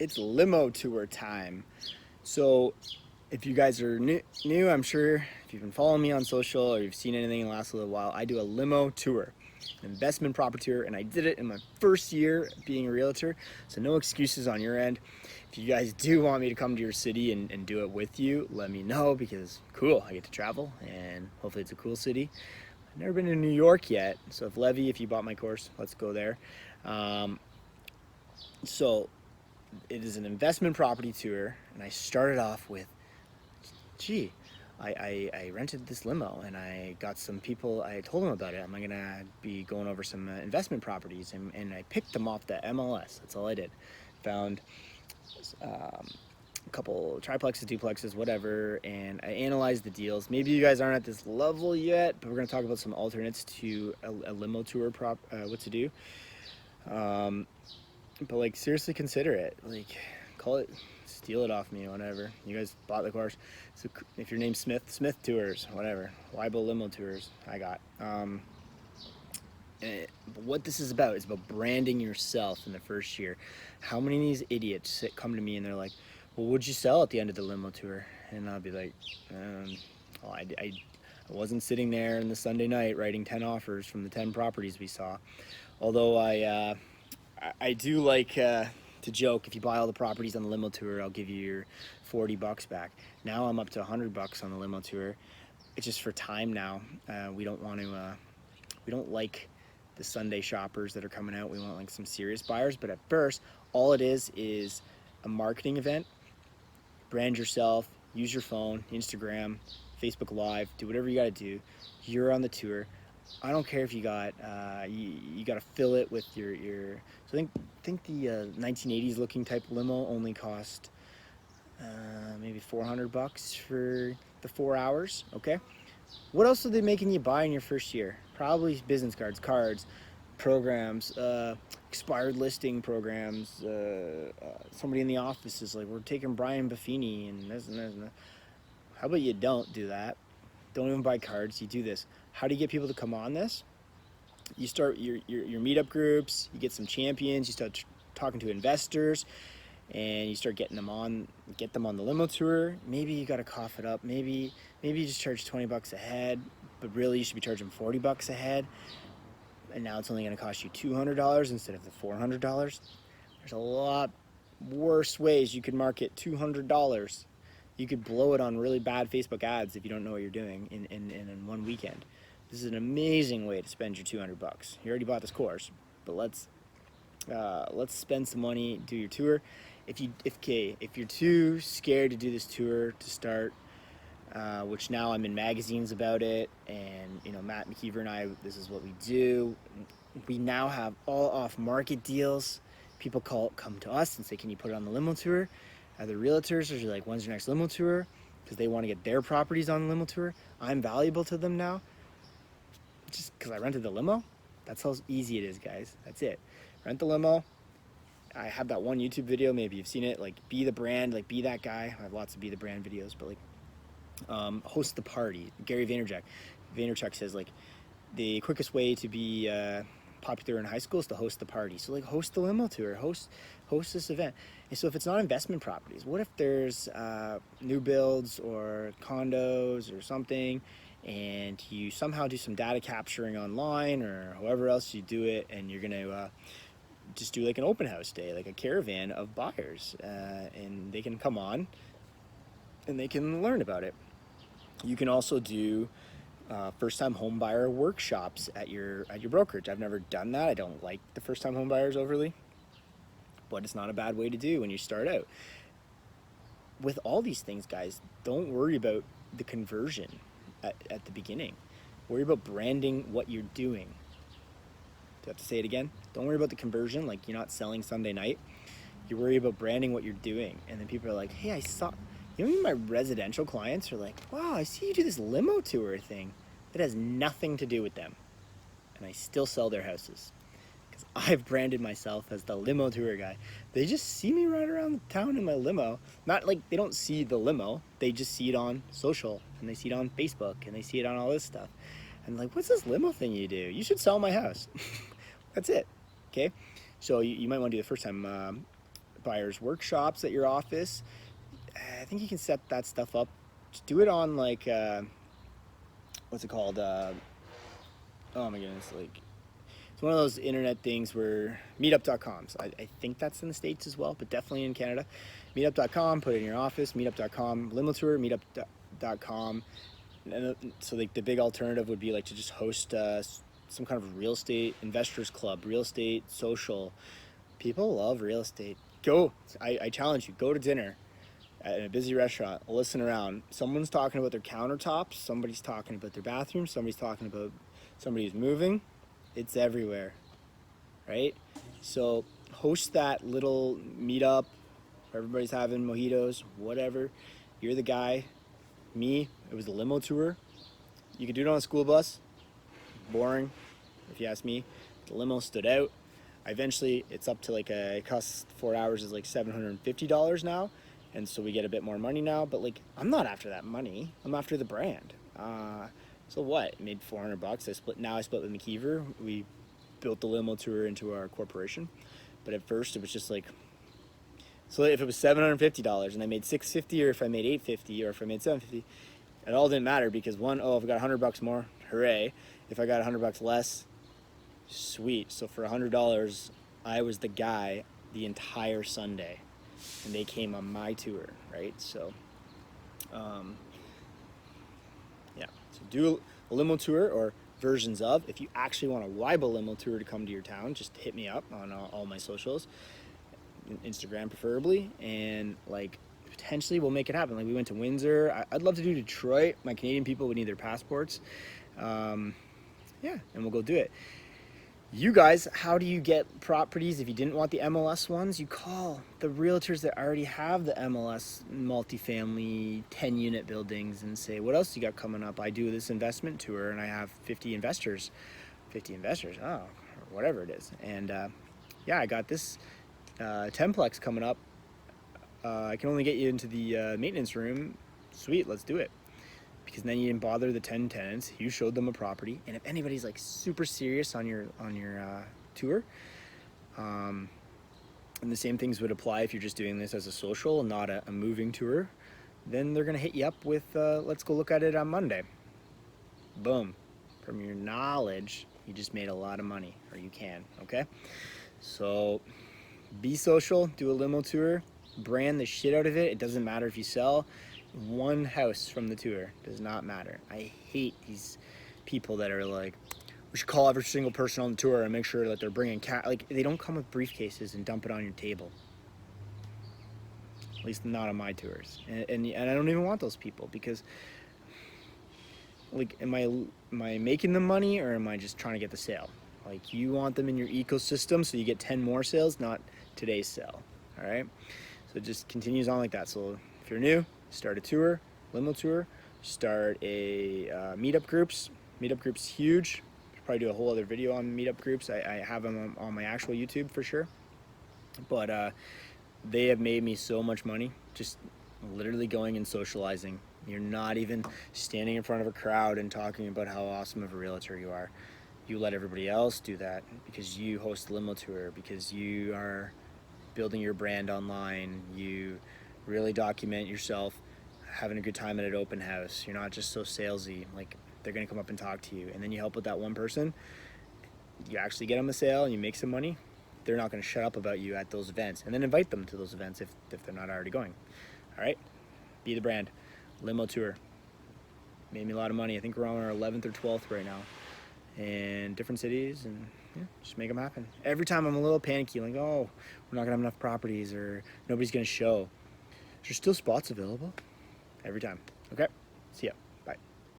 It's limo tour time. So if you guys are new, I'm sure if you've been following me on social or you've seen anything in the last little while, I do a limo tour, an investment property tour, and I did it in my first year being a realtor. So no excuses on your end. If you guys do want me to come to your city and do it with you, let me know, because cool, I get to travel and hopefully it's a cool city. I've never been to New York yet, so if you bought my course, let's go there. Um, so it is an investment property tour, and I started off with, gee, I rented this limo and I got some people, I told them about it. I'm gonna be going over some investment properties, and I picked them off the MLS. That's all I did. Found a couple triplexes, duplexes, whatever, and I analyzed the deals. Maybe you guys aren't at this level yet, but we're gonna talk about some alternates to a limo tour what to do. But like, seriously consider it. Like, call it, steal it off me, whatever. You guys bought the course. So if your name's Smith Tours, whatever. Wybo Limo Tours, I got. But what this is about branding yourself in the first year. How many of these idiots come to me and they're like, well, what'd you sell at the end of the limo tour? And I'll be like, well, I wasn't sitting there on the Sunday night writing 10 offers from the 10 properties we saw. Although I do like to joke, if you buy all the properties on the limo tour, I'll give you your $40 back. Now I'm up to $100 on the limo tour. It's just for time now. We don't like the Sunday shoppers that are coming out. We want like some serious buyers. But at first, all it is a marketing event. Brand yourself, use your phone, Instagram, Facebook Live, do whatever you got to do. You're on the tour. I don't care if you got you got to fill it with your. So I think the 1980s looking type limo only cost maybe $400 for the 4 hours. Okay, what else are they making you buy in your first year? Probably business cards, programs, expired listing programs. Somebody in the office is like, we're taking Brian Buffini and this and this and that. How about you don't do that? Don't even buy cards. You do this. How do you get people to come on this? You start your meetup groups. You get some champions. You start talking to investors, and you start getting them on. Get them on the limo tour. Maybe you got to cough it up. Maybe you just charge $20 a head, but really you should be charging $40 a head. And now it's only going to cost you $200 instead of the $400. There's a lot worse ways you could market $200. You could blow it on really bad Facebook ads if you don't know what you're doing in one weekend. This is an amazing way to spend your $200. You already bought this course, but let's spend some money, do your tour. If you're too scared to do this tour to start, which now I'm in magazines about it, and Matt McKeever and I, this is what we do. We now have all off-market deals. People come to us and say, can you put it on the limo tour? Other realtors are like, when's your next limo tour? Because they want to get their properties on the limo tour. I'm valuable to them now, just because I rented the limo. That's how easy it is, guys. That's it. Rent the limo. I have that one YouTube video, maybe you've seen it, like, be the brand, like, be that guy. I have lots of be the brand videos, but like, host the party. Gary Vaynerchuk says, like, the quickest way to be popular in high school is to host the party. So like, host the limo tour, host this event. And so if it's not investment properties, what if there's new builds or condos or something, and you somehow do some data capturing online or however else you do it, and you're gonna just do like an open house day, like a caravan of buyers, and they can come on and they can learn about it. You can also do first-time home buyer workshops at your brokerage. I've never done that. I don't like the first-time home buyers overly, but it's not a bad way to do when you start out. With all these things, guys, don't worry about the conversion at the beginning. Worry about branding what you're doing. Do I have to say it again? Don't worry about the conversion, like you're not selling Sunday night. You worry about branding what you're doing. And then people are like, hey, I saw, my residential clients are like, wow, I see you do this limo tour thing. That has nothing to do with them. And I still sell their houses, because I've branded myself as the limo tour guy. They just see me ride around town in my limo. Not like they don't see the limo, they just see it on social, and they see it on Facebook, and they see it on all this stuff. And like, what's this limo thing you do? You should sell my house. That's it. Okay? So you might want to do the first time buyers workshops at your office. I think you can set that stuff up. Just do it on like what's it called? Oh my goodness, like it's one of those internet things where meetup.com. So I think that's in the States as well, but definitely in Canada. Meetup.com, put it in your office. Meetup.com, limo tour, meetup.com. And so like the big alternative would be like to just host some kind of real estate investors club, real estate social. People love real estate. Go, I challenge you, go to dinner at a busy restaurant, listen around. Someone's talking about their countertops, somebody's talking about their bathroom, somebody's talking about somebody who's moving. It's everywhere, right? So host that little meetup where everybody's having mojitos, whatever. You're the guy. Me, it was a limo tour. You could do it on a school bus. Boring, if you ask me. The limo stood out. Eventually, it's up to like it costs 4 hours is like $750 now. And so we get a bit more money now, but like I'm not after that money. I'm after the brand. So what? Made $400. I split with McKeever. We built the limo tour into our corporation. But at first it was just like, so if it was $750 and I made $650, or if I made $850, or if I made $750, it all didn't matter because if I got $100 more, hooray. If I got $100 less, sweet. So for $100, I was the guy the entire Sunday. And they came on my tour, right? So, yeah. So do a limo tour or versions of. If you actually want a Wybo limo tour to come to your town, just hit me up on all my socials, Instagram preferably, and like potentially we'll make it happen. Like we went to Windsor. I'd love to do Detroit. My Canadian people would need their passports. Yeah, and we'll go do it. You guys, how do you get properties if you didn't want the MLS ones? You call the realtors that already have the MLS multifamily 10-unit buildings and say, what else you got coming up? I do this investment tour and I have 50 investors. 50 investors, oh, or whatever it is. And yeah, I got this 10-plex coming up. I can only get you into the maintenance room. Sweet, let's do it. Because then you didn't bother the 10 tenants. You showed them a property, and if anybody's like super serious on your tour, and the same things would apply if you're just doing this as a social, not a moving tour, then they're gonna hit you up with let's go look at it on Monday. Boom. From your knowledge, you just made a lot of money, or you can. Okay, so be social, do a limo tour, brand the shit out of it. It doesn't matter if you sell one house from the tour, does not matter. I hate these people that are like, we should call every single person on the tour and make sure that they're bringing like they don't come with briefcases and dump it on your table. At least not on my tours. And I don't even want those people because like am I making them money or am I just trying to get the sale? Like you want them in your ecosystem so you get 10 more sales, not today's sale. All right, so it just continues on like that. So if you're new, start a tour, limo tour, start a meetup groups. Meetup groups huge. Probably do a whole other video on meetup groups. I have them on my actual YouTube for sure. But they have made me so much money just literally going and socializing. You're not even standing in front of a crowd and talking about how awesome of a realtor you are. You let everybody else do that because you host a limo tour, because you are building your brand online. You really document yourself having a good time at an open house. You're not just so salesy. Like they're gonna come up and talk to you, and then you help with that one person. You actually get them a sale and you make some money. They're not gonna shut up about you at those events, and then invite them to those events if they're not already going. All right, be the brand. Limo tour made me a lot of money. I think we're on our 11th or 12th right now, in different cities, and yeah, just make them happen. Every time I'm a little panicky, like, oh, we're not gonna have enough properties or nobody's gonna show. There's still spots available every time. Okay, see ya.